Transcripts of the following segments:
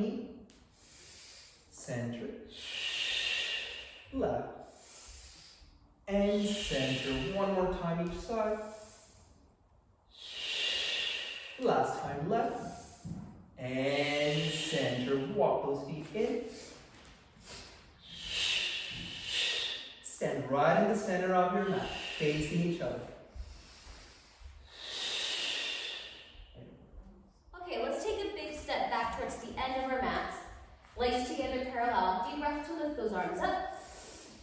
knee, center, left, and center. One more time each side. Last time left, and center. Walk those feet in. Stand right in the center of your mat, facing each other. Okay, let's take a big step back towards the end of our mats. Legs together parallel. Deep breath to lift those arms up.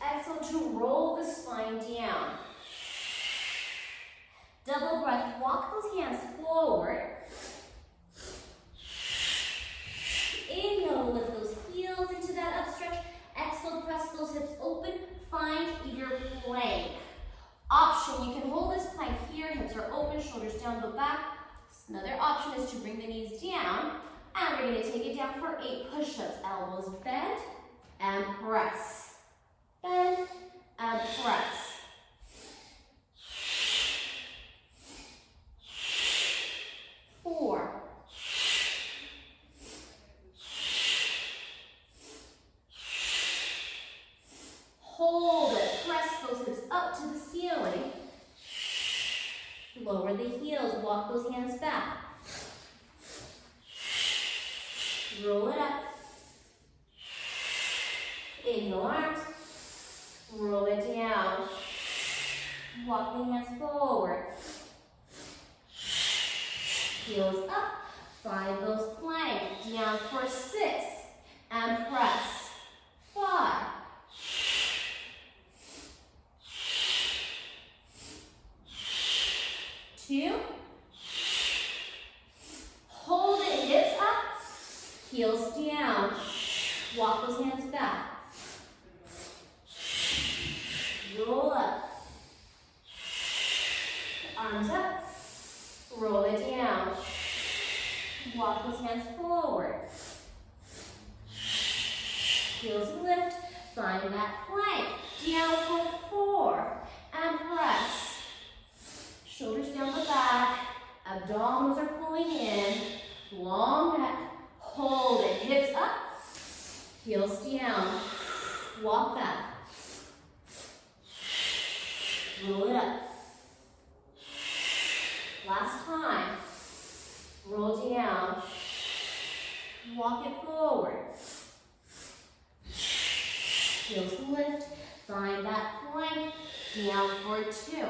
Exhale to roll the spine down. Double breath, walk those hands forward. Inhale, lift those heels into that upstretch. Exhale, press those hips open. Find your plank. Option, you can hold this plank here. Hips are open, shoulders down the back. Another option is to bring the knees down. And we're going to take it down for 8 push-ups. Elbows bend and press. Bend and press. Four. Hold it. Press those hips up to the ceiling. Lower the heels. Walk those hands back. Roll it up. Inhale arms. Roll it down. Walk the hands forward. Heels up. Find those plank. Down for 6. And press. 5. 2. Hold it, hips up, heels down. Walk those hands back. Roll up. Arms up. Roll it down. Walk those hands forward. Heels lift. Find that plank. Down for 4. And press. Shoulders down the back. Abdominals are pulling in. Long neck. Hold it. Hips up. Heels down. Walk back. Roll it up. Last time. Roll down. Walk it forward. Heels lift. Find that plank. Down for 2.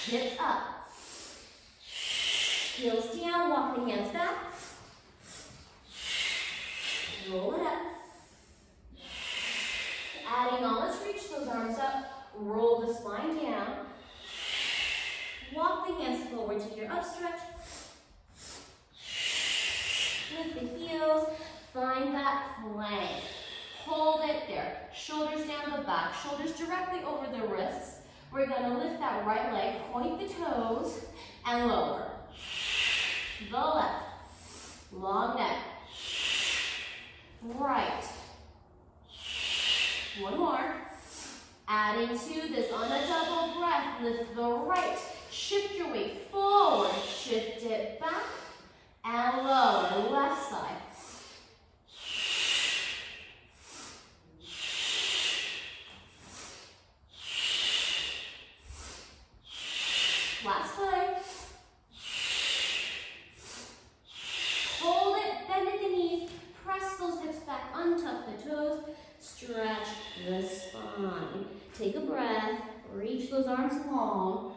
Hips up. Heels down. Walk the hands back. Roll it up. Adding on, let's reach those arms up. Roll the spine down. Walk the hands forward to your upstretch. Lift the heels. Find that plank. Hold it there. Shoulders down the back. Shoulders directly over the wrists. We're going to lift that right leg, point the toes, and lower. The left. Long neck. Right. One more. Adding to this on a double breath, lift the right. Shift your weight forward. Shift it back and lower. Left side. Last time. Hold it, bend at the knees, press those hips back, untuck the toes, stretch the spine. Take a breath, reach those arms long,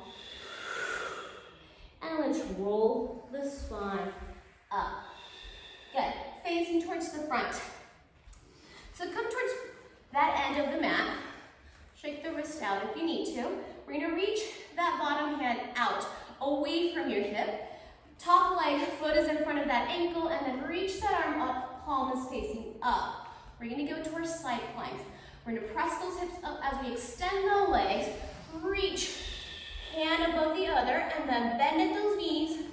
and let's roll the spine up. Good, facing towards the front. So come towards that end of the mat. Shake the wrist out if you need to. We're gonna reach that bottom hand out, away from your hip. Top leg, foot is in front of that ankle, and then reach that arm up, palm is facing up. We're gonna go to our side planks. We're gonna press those hips up as we extend the legs, reach hand above the other, and then bend at those knees.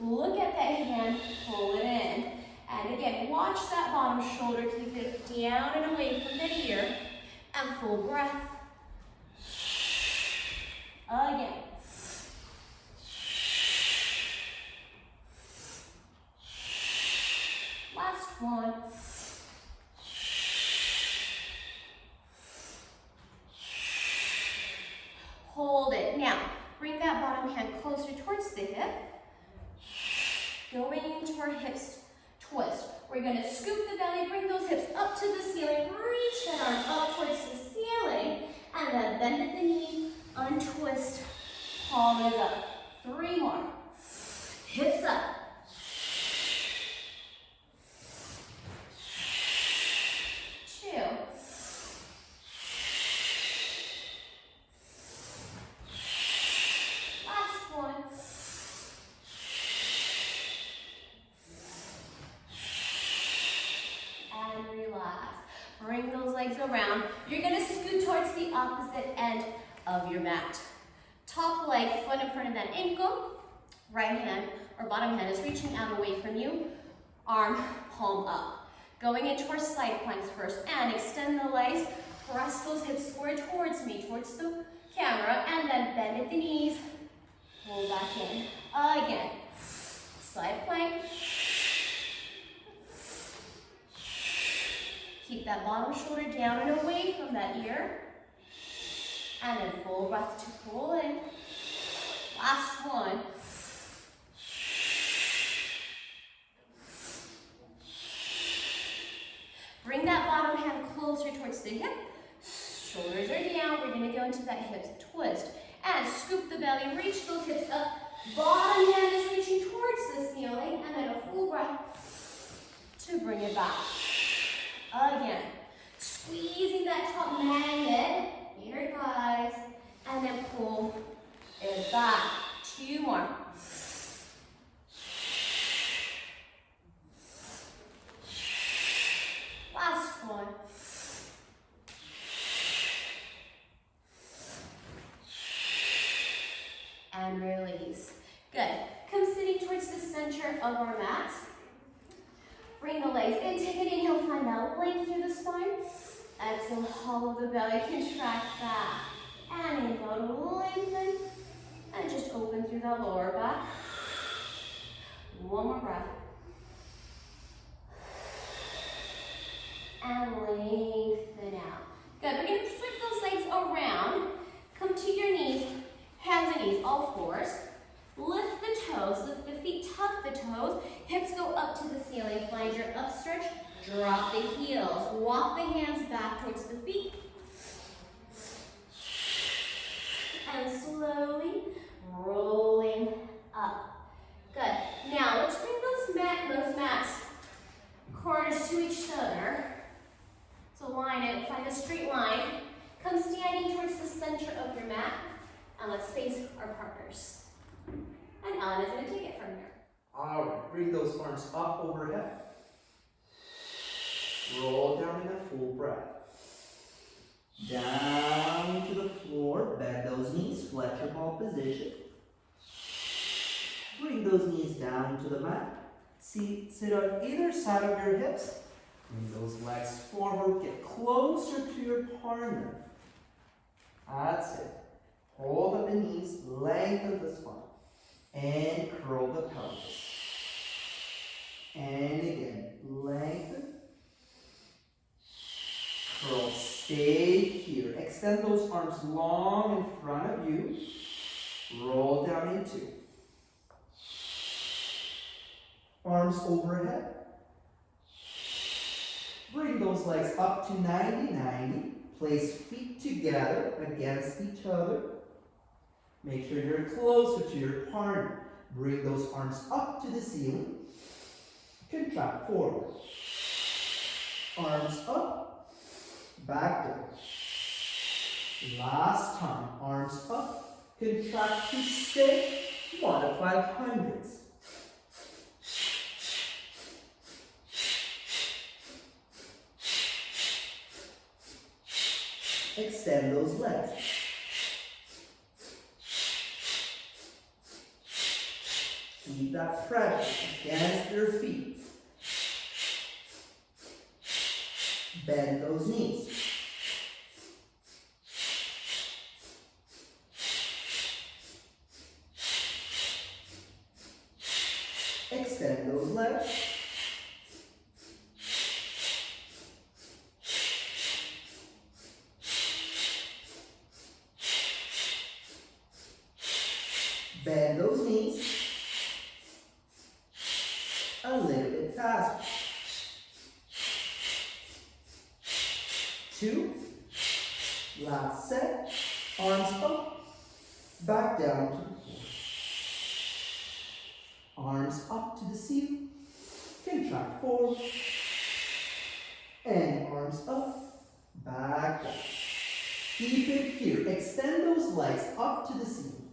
Look at that hand, pull it in. And again, watch that bottom shoulder, keep it down and away from the ear, and full breath. Again. Last one. Hold it. Now, bring that bottom hand closer towards the hip. Going into our hips twist. We're going to scoop the belly, bring those hips up to the ceiling, reach that arm up towards the ceiling, and then bend at the knee, untwist, palm is up. 3 more. Hips up. 2. Last one. And relax. Bring those legs around. You're going to scoot towards the opposite end of your mat. Top leg, foot in front of that ankle. Right hand or bottom hand is reaching out away from you. Arm, palm up. Going into our side planks first. And extend the legs. Press those hips square towards me, towards the camera. And then bend at the knees. Pull back in. Again. Side plank. Keep that bottom shoulder down and away from that ear. And then full breath to pull in. Last one. Bring that bottom hand closer towards the hip. Shoulders are down. We're going to go into that hip twist. And scoop the belly. Reach those hips up. Bottom hand is reaching towards the ceiling. And then a full breath to bring it back. Again. Squeezing that top magnet. Inner thighs. And then pull it back. 2 more. Last one. And release. Good. Come sitting towards the center of our mat. Bring the legs in. Take an inhale, find that length through the spine. Exhale, hollow the belly, contract back. And inhale to lengthen. And just open through that lower back. 1 more breath. And lengthen out. Good. We're going to flip those legs around. Come to your knees, hands and knees, all fours. Lift the toes, lift the feet, tuck the toes. Hips go up to the ceiling. Find your upstretch. Drop the heels. Walk the hands back towards the feet. And slowly rolling up. Good. Now let's bring those mats corners to each other. So line it, find a straight line. Come standing towards the center of your mat. And let's face our partners. And Alan is going to take it from here. All right, bring those arms up overhead. Roll down in a full breath. Down to the floor, bend those knees, flex your ball position. Bring those knees down to the mat. Sit on either side of your hips. Bring those legs forward, get closer to your partner. That's it. Hold up the knees, lengthen the spine. And curl the pelvis. And again, lengthen. Curl, stay here. Extend those arms long in front of you. Roll down into. Arms overhead. Bring those legs up to 90-90. Place feet together against each other. Make sure you're closer to your partner. Bring those arms up to the ceiling. Contract forward. Arms up. Back down. Last time. Arms up. Contract to stay. Modify hundreds. Extend those legs. Keep that pressure against your feet. Bend those knees. Extend those legs. Bend those knees. A little bit faster. 2. Last set. Arms up. Back down to the floor. Arms up to the ceiling. Contract forward. And arms up. Back down. Keep it here. Extend those legs up to the ceiling.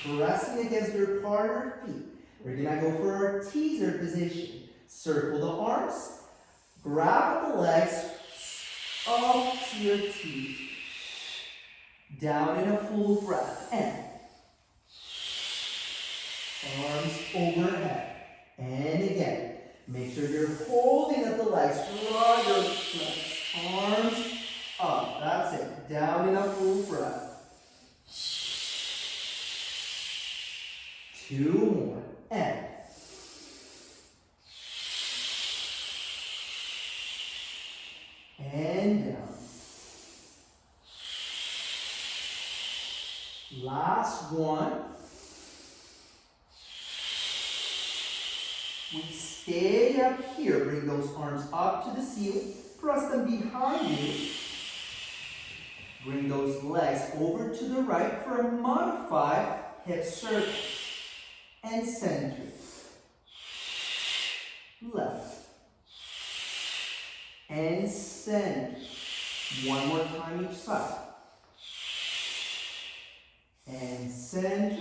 Pressing against your partner feet. We're gonna go for our teaser position. Circle the arms. Grab the legs up to your teeth. Down in a full breath. And arms overhead. And again, make sure you're holding up the legs. Draw your legs. Arms up. That's it. Down in a full breath. 2 more. And down. Last one. We stay up here. Bring those arms up to the ceiling. Press them behind you. Bring those legs over to the right for a modified hip circle. And center. Left. And center. One more time each side. And center.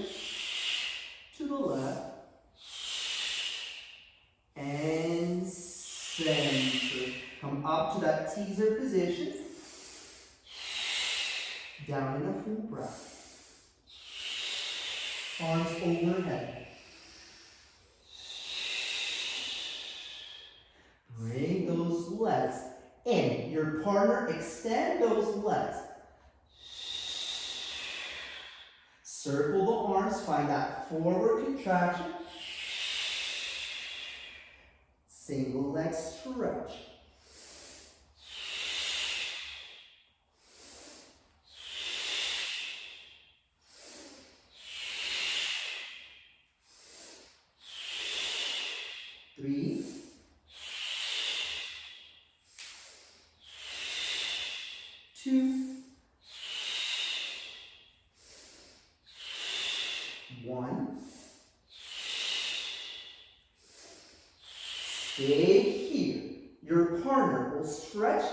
To the left. And center. Come up to that teaser position. Down in a full breath. Arms overhead. Bring those legs in. Your partner, extend those legs. Circle the arms. Find that forward contraction. Single leg stretch. Three. 2. 1. Stay here. Your partner will stretch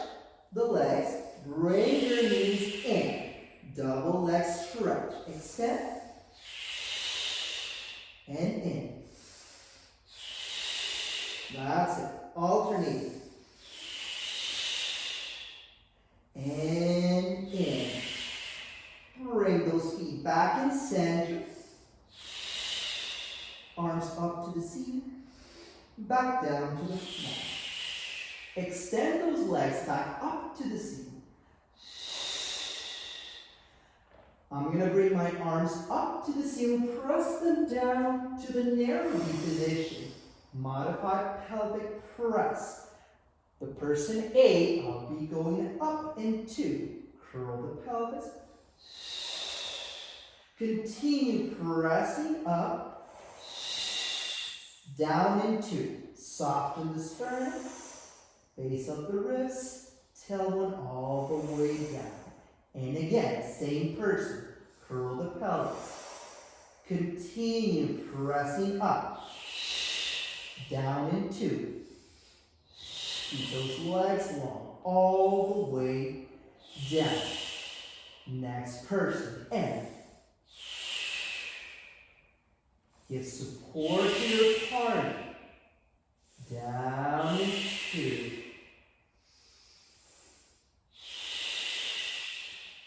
the legs. Bring your knees in. Double leg stretch. Extend. And in. That's it. Alternate. And in. Bring those feet back in center. Arms up to the ceiling. Back down to the floor. Extend those legs back up to the ceiling. I'm going to bring my arms up to the ceiling. Press them down to the narrow knee position. Modified pelvic press. The person A, I'll be going up and 2. Curl the pelvis. Continue pressing up. Down and 2. Soften the sternum. Base of the ribs. Tailbone all the way down. And again, same person. Curl the pelvis. Continue pressing up. Down and 2. Keep those legs long. All the way down. Next person. And give support to your partner. Down and 2.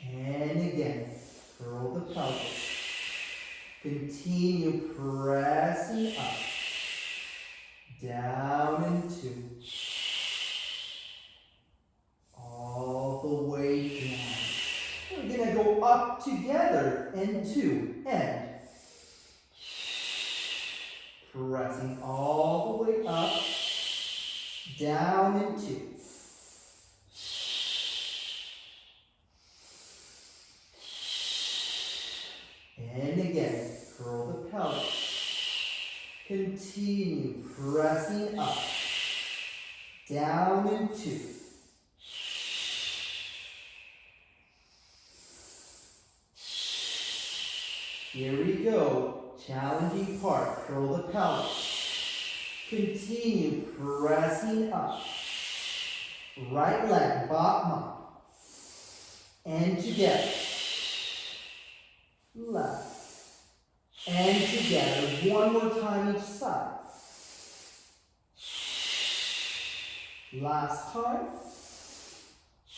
And again, curl the pelvis. Continue pressing up. Down and 2. All the way down. We're going to go up together and 2. And pressing all the way up, down and 2. And again, Continue pressing up. Down and 2. Here we go. Challenging part. Curl the pelvis. Continue pressing up. Right leg, bottom up. And together. Left. And together. One more time each side. Last time.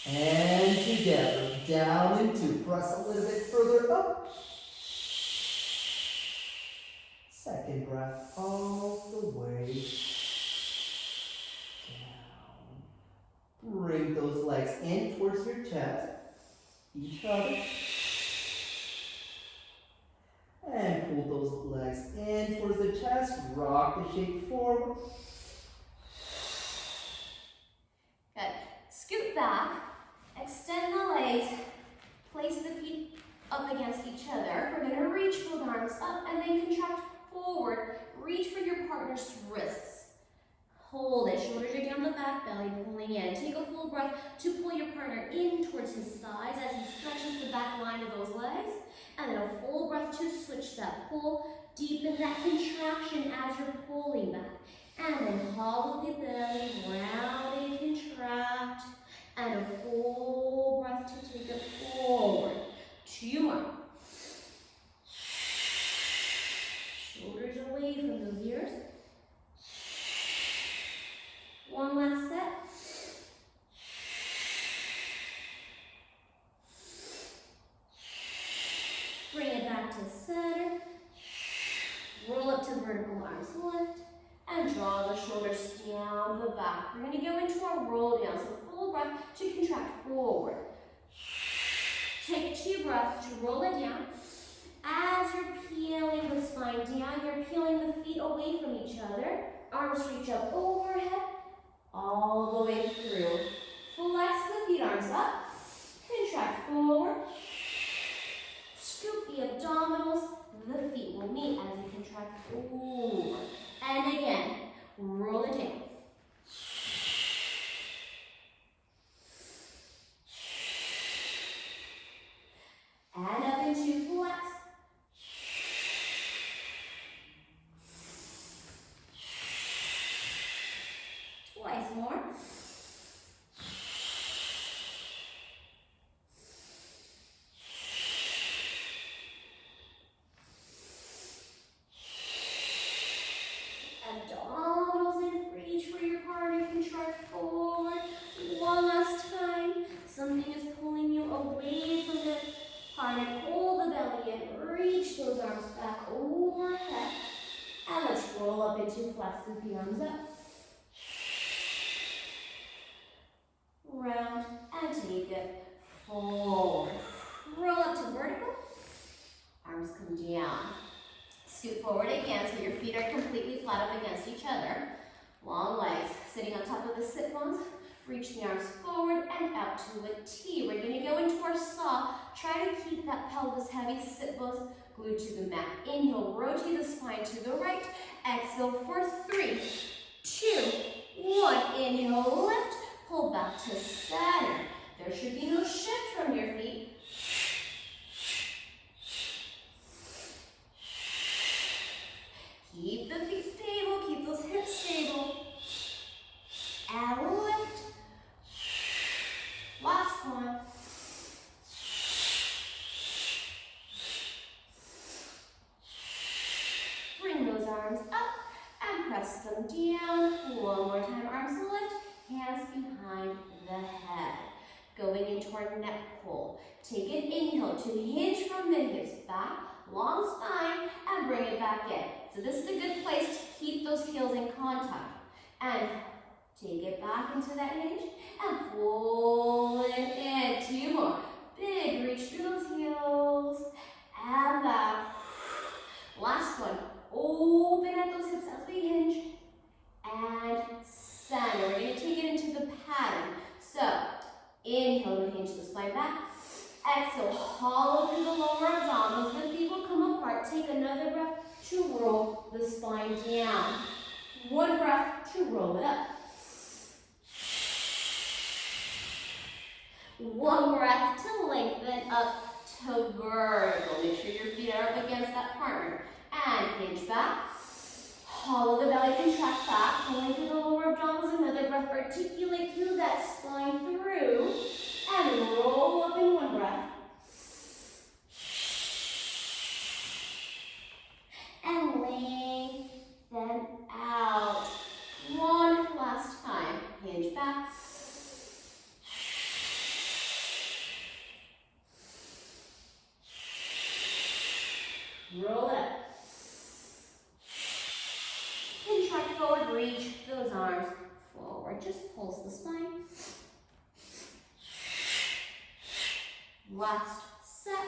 And together. Down and 2. Press a little bit further up. Second breath all the way down. Bring those legs in towards your chest. Each other. And pull those legs in towards the chest. Rock the shape forward. Good. Scoot back. Extend the legs. Place the feet up against each other. We're going to reach both arms up and then contract forward. Reach for your partner's wrists. Hold it. Shoulders are down the back, belly pulling in. Take a full breath to pull your partner in towards his thighs as he stretches the back line of those legs. And then a full breath to switch that pull. Deepen that contraction as you're pulling back. And then hollow the belly, round and contract. And a full breath to take it forward. 2 more. Shoulders away from those ears. One last set. Bring it back to center. Roll up to vertical, arms lift. And draw the shoulders down the back. We're going to go into our roll down. So full breath to contract forward. Take 2 breaths to roll it down. As you're peeling the spine down, you're peeling the feet away from each other. Arms reach up overhead, all the way through. Flex the feet, arms up. Contract forward. Scoop the abdominals. The feet will meet as you contract over. And again, roll it down. And up into flex. Twice more. Abdominals in, reach for your partner, contract forward. One last time. Something is pulling you away from the partner. Pull the belly in, reach those arms back overhead. And let's roll up into flex with the arms up. Round and take it forward. Roll up to vertical. Arms come down. Scoot forward again so your feet are completely flat up against each other. Long legs sitting on top of the sit bones. Reach the arms forward and out to a T. We're going to go into our saw. Try to keep that pelvis heavy, sit bones glued to the mat. Inhale, rotate the spine to the right. Exhale for 3, 2, 1. Inhale, lift. Pull back to center. There should be no shift from your feet. Keep the feet stable, keep those hips stable. And lift. Last one. Bring those arms up and press them down. One more time, arms lift, hands behind the head. Going into our neck pull. Take an inhale to hinge from the hips back, long spine, and bring it back in. So this is a good place to keep those heels in contact. And take it back into that hinge and pull it in. 2 more. Big reach through those heels and back. Last one. Open at those hips as we hinge and center. We're going to take it into the pattern. So inhale to hinge the spine back. Exhale, hollow through the lower abdominals. The feet will come apart. Take another breath. to roll the spine down. One breath to roll it up. One breath to lengthen up to vertical. Make sure your feet are up against that partner. And hinge back. Hollow the belly, contract back. Lengthen the lower abdominals. Another breath. Articulate through that spine through. And roll up in one breath. And lengthen out. One last time. Hinge back. Roll it up. Contract forward, reach those arms forward. Just pulse the spine. Last set.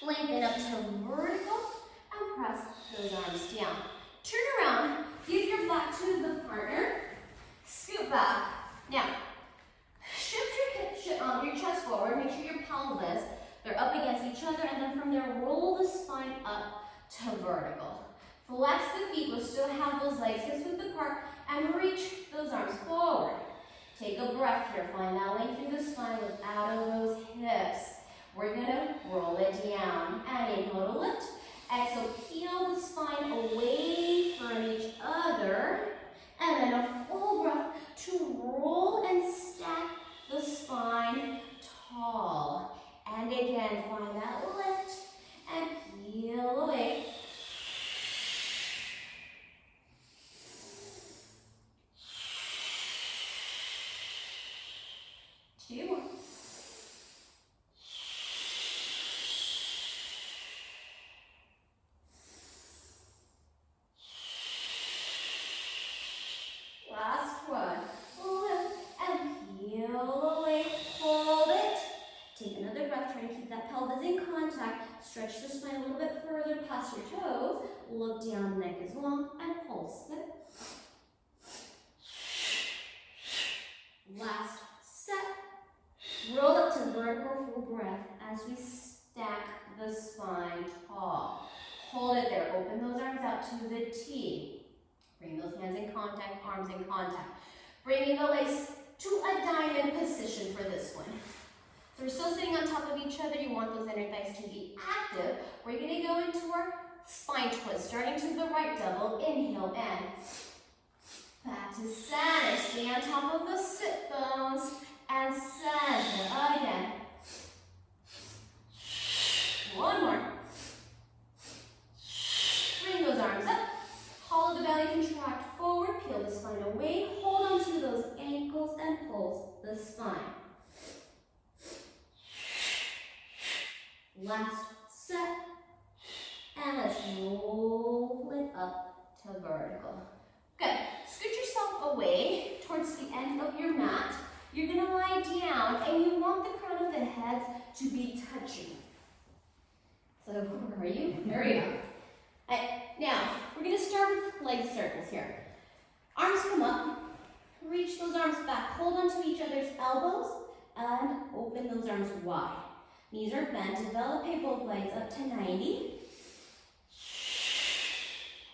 Lengthen up to vertical and press those arms down. Turn around, give your back to the partner. Scoot back. Now, shift your chest forward. Make sure your pelvis, they're up against each other, and then from there, roll the spine up to vertical. Flex the feet, we'll still have those legs hips width apart, and reach those arms forward. Take a breath here, find that length through the spine without of those hips. We're gonna roll it down, and inhale to lift. Exhale, peel the spine away from each other, and then a full breath to roll and stack the spine tall. And again, find that lift and peel away. Two more. Last one. Lift and peel away. Hold it. Take another breath. Try to keep that pelvis in contact. Stretch the spine a little bit further past your toes. Look down, neck is long, and pulse it. Last set. Roll up to vertical full breath as we stack the spine tall. Hold it there. Open those arms out to the T. Bring those hands in contact, arms in contact. Bringing the legs to a diamond position for this one. So we're still sitting on top of each other. You want those inner thighs to be active. We're going to go into our spine twist. Starting to the right double. Inhale and back to center. Stay on top of the sit bones. And center again. One more. Bring those arms up. Hollow the belly, contract forward. Peel the spine away. Hold on to those ankles and pulse the spine. Last set. And let's roll it up to vertical. Good. Scoot yourself away towards the end of your mat. You're going to lie down, and you want the crown of the head to be touching. So where are you? There you go. Now, we're going to start with leg circles here. Arms come up. Reach those arms back. Hold on to each other's elbows, and open those arms wide. Knees are bent. Develop both legs up to 90.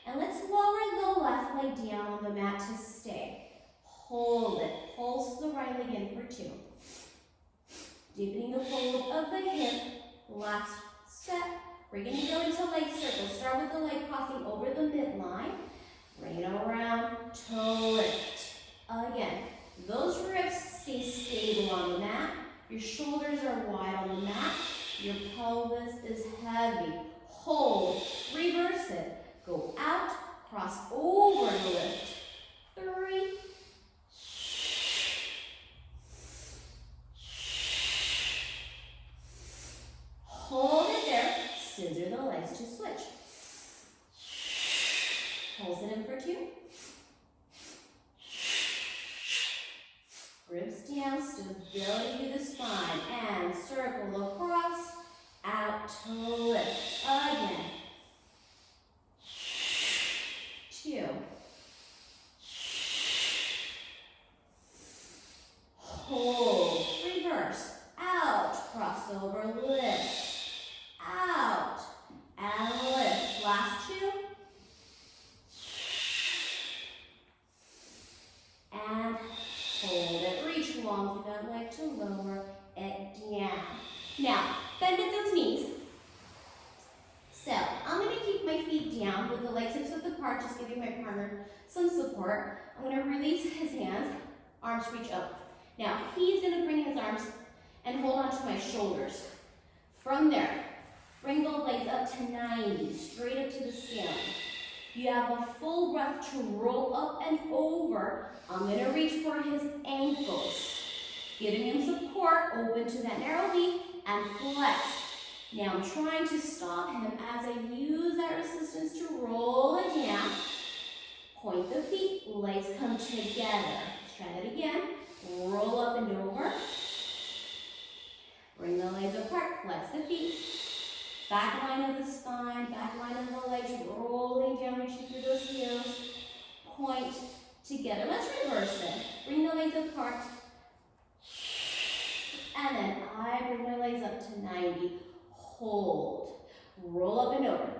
And let's lower the left leg down on the mat to stay. Hold it. Pulse the right leg in for 2. Deepening the fold of the hip. Last set. We're going to go into leg circles. Start with the leg crossing over the midline. Bring it around to lift. Again, those ribs stay stable on the mat. Your shoulders are wide on the mat. Your pelvis is heavy. Hold. Reverse it. Go out. Cross over the lift. 3. Hold it there. Scissor the legs to switch. Pulse it in for 2. Ribs down, stability to the spine, and circle across, out to lift. Again. 2. Hold, reverse, out, crossover, lift, out, and lift. Last 2. long through that leg to lower it down. Now, bend at those knees. So, I'm going to keep my feet down with the legs hips width apart, just giving my partner some support. I'm going to release his hands, arms reach up. Now, he's going to bring his arms and hold on to my shoulders. From there, bring the legs up to 90, straight up to the ceiling. You have a full breath to roll up and over. I'm going to reach for his ankles, giving him support, open to that narrow knee, and flex. Now I'm trying to stop him as I use that resistance to roll it down. Point the feet, legs come together. Let's try that again. Roll up and over. Bring the legs apart, flex the feet. Back line of the spine, back line of the legs, rolling down, reaching through those heels. Point together. Let's reverse it. Bring the legs apart. And then I bring my legs up to 90. Hold. Roll up and over.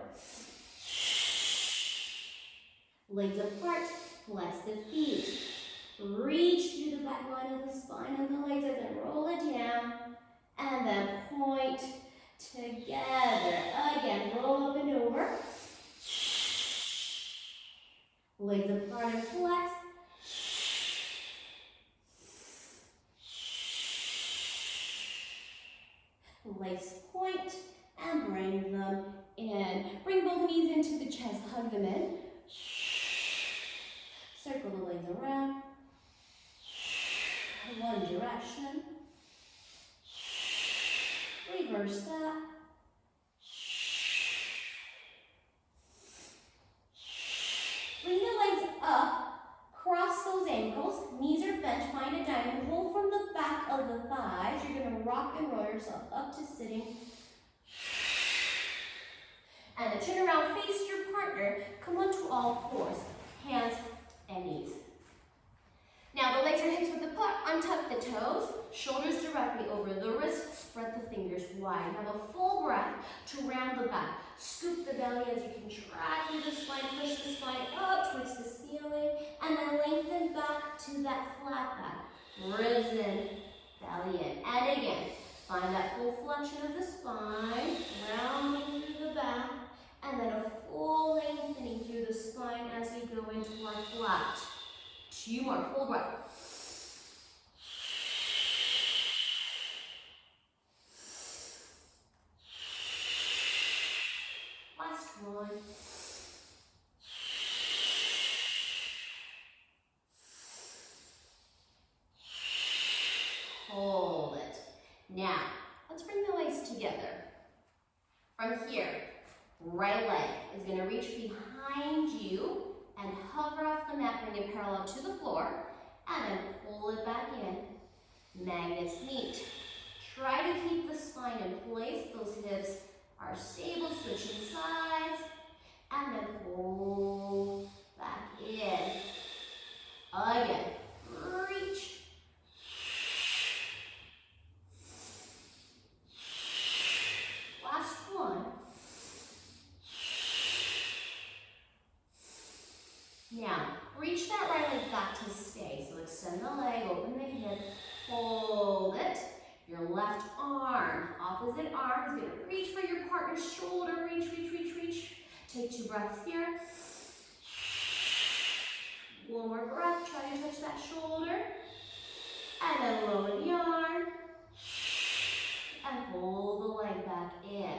Legs apart, flex the feet. Reach through the back line of the spine and the legs as I roll it down. And then point together. Again, roll up and over. Legs apart and flex. Legs point and bring them in. Bring both knees into the chest, hug them in. Circle the legs around. One direction. Reverse that. Bring the legs up, cross those ankles, knees are bent, find a diamond, hold from the back of the thighs. You're going to rock and roll yourself up to sitting. And then turn around, face your partner, come onto all fours, hands and knees. Now the legs are hips width apart, untuck the toes, shoulders directly over the wrists, spread the fingers wide. Have a full breath to round the back. Scoop the belly as you contract through the spine, push the spine up towards the ceiling, and then lengthen back to that flat back. Ribs in, belly in. And again, find that full flexion of the spine, rounding through the back, and then a full lengthening through the spine as we go into our flat. 2 more, full breath. Last one. Hold it. Now, let's bring the legs together. From here, right leg is going to reach behind you and hover off the mat, bring it parallel to the floor, and then pull it back in. Magnets meet. Try to keep the spine in place. Those hips are stable, switching sides, and then pull back in. Again, reach. Last one. Now, reach that right leg back to stay. So extend the leg, open the hip, hold it. Your left arm, opposite arm is going to reach for your partner's shoulder. Reach, reach, reach, reach. Take 2 breaths here. One more breath, try to touch that shoulder. And then lower the arm. And pull the leg back in.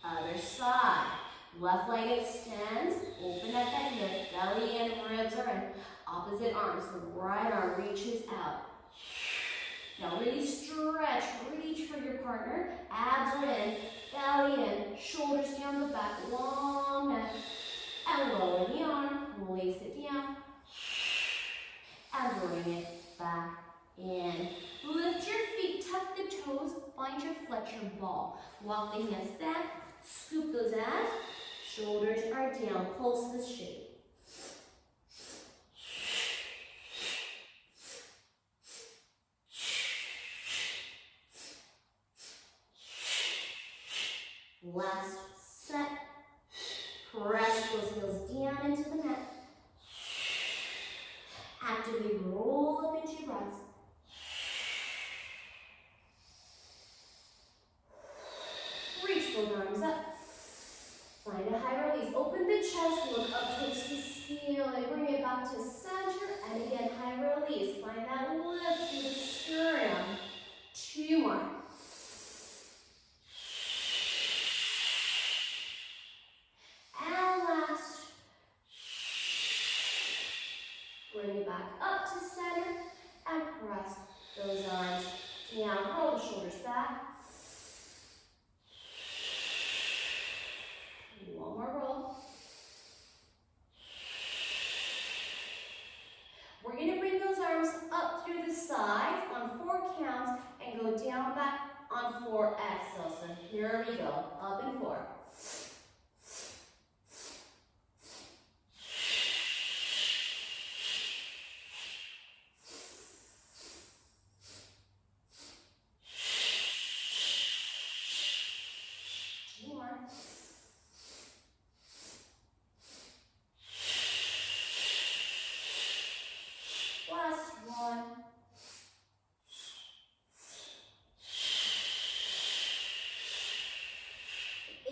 Other side. Left leg extends, open at that hip, belly in, ribs are in. Opposite arm, so the right arm reaches out. Now really stretch, reach for your partner. Abs are in, belly in, shoulders down the back, long neck. And lower the arm, release it down. And bring it back in. Lift your feet, tuck the toes, find your Fletcher ball. Walk the hands back, scoop those abs. Shoulders are down, pulse this shape. Last set. Press those heels down into the mat. Actively roll up into your breaths. back to center, and again, high release. Find that lift through the sternum. 2 more. And last. Bring it back up to center, and press those arms down. Roll the shoulders back. One more roll. We're going to bring those arms up through the sides on 4 counts and go down back on 4 exhale. So here we go. Up and 4. Last one.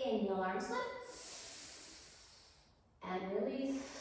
Inhale, arms lift. And release.